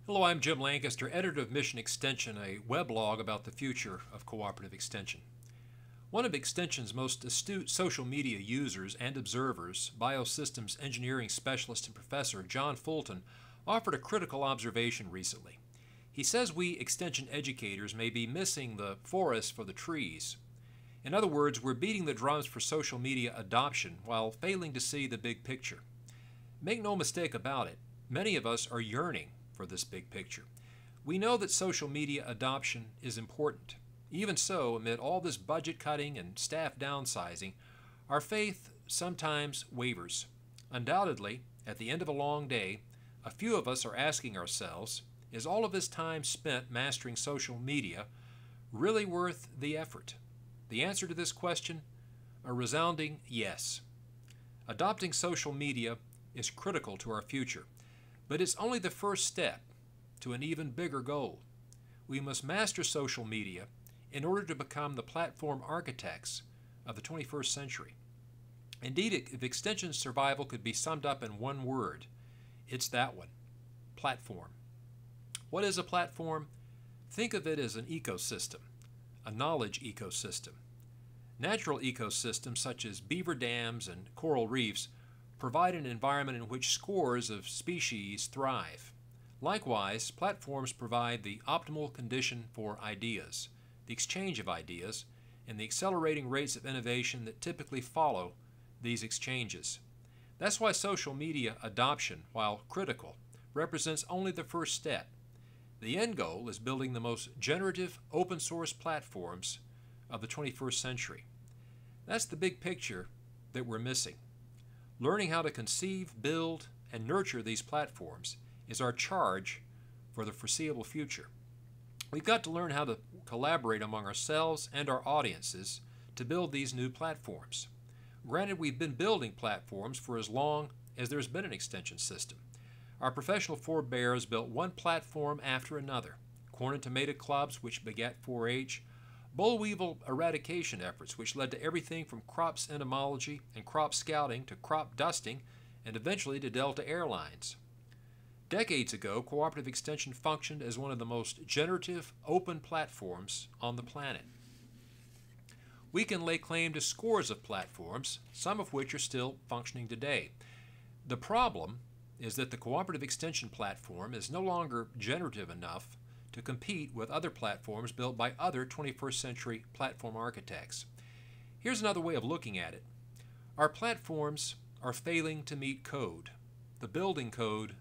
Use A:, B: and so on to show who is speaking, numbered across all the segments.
A: Hello, I'm Jim Langcuster, editor of Mission Extension, a weblog about the future of cooperative extension. One of Extension's most astute social media users and observers, biosystems engineering specialist and professor John Fulton, offered a critical observation recently. He says we Extension educators may be missing the forest for the trees. In other words, we're beating the drums for social media adoption while failing to see the big picture. Make no mistake about it, many of us are yearning for this big picture. We know that social media adoption is important. Even so, amid all this budget cutting and staff downsizing, our faith sometimes wavers. Undoubtedly, at the end of a long day, a few of us are asking ourselves, is all of this time spent mastering social media really worth the effort? The answer to this question? A resounding yes. Adopting social media is critical to our future. But it's only the first step to an even bigger goal. We must master social media in order to become the platform architects of the 21st century. Indeed, if Extension's survival could be summed up in one word, it's that one: platform. What is a platform? Think of it as an ecosystem, a knowledge ecosystem. Natural ecosystems such as beaver dams and coral reefs provide an environment in which scores of species thrive. Likewise, platforms provide the optimal condition for ideas, the exchange of ideas, and the accelerating rates of innovation that typically follow these exchanges. That's why social media adoption, while critical, represents only the first step. The end goal is building the most generative open source platforms of the 21st century. That's the big picture that we're missing. Learning how to conceive, build, and nurture these platforms is our charge for the foreseeable future. We've got to learn how to collaborate among ourselves and our audiences to build these new platforms. Granted, we've been building platforms for as long as there's been an extension system. Our professional forebears built one platform after another: corn and tomato clubs, which begat 4-H, boll weevil eradication efforts, which led to everything from crops entomology and crop scouting to crop dusting, and eventually to Delta Airlines. Decades ago, cooperative extension functioned as one of the most generative open platforms on the planet. We can lay claim to scores of platforms, some of which are still functioning today. The problem is that the cooperative extension platform is no longer generative enough to compete with other platforms built by other 21st century platform architects. Here's another way of looking at it. Our platforms are failing to meet code, the building code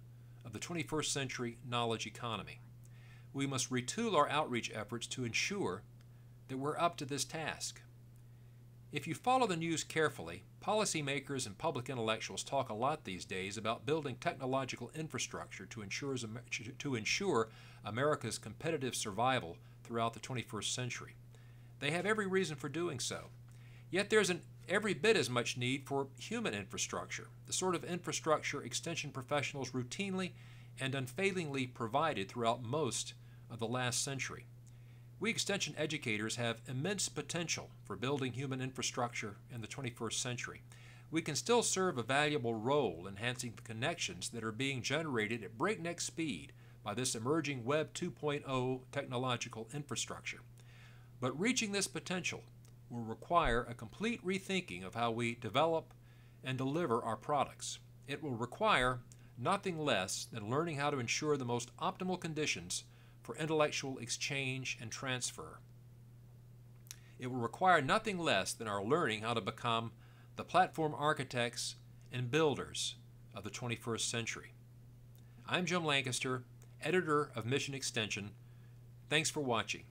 A: of the 21st century knowledge economy. We must retool our outreach efforts to ensure that we're up to this task. If you follow the news carefully, policymakers and public intellectuals talk a lot these days about building technological infrastructure to ensure America's competitive survival throughout the 21st century. They have every reason for doing so. Yet there's every bit as much need for human infrastructure, the sort of infrastructure extension professionals routinely and unfailingly provided throughout most of the last century. We extension educators have immense potential for building human infrastructure in the 21st century. We can still serve a valuable role enhancing the connections that are being generated at breakneck speed by this emerging Web 2.0 technological infrastructure. But reaching this potential will require a complete rethinking of how we develop and deliver our products. It will require nothing less than learning how to ensure the most optimal conditions for intellectual exchange and transfer. It will require nothing less than our learning how to become the platform architects and builders of the 21st century. I'm Jim Langcuster, editor of Mission Extension. Thanks for watching.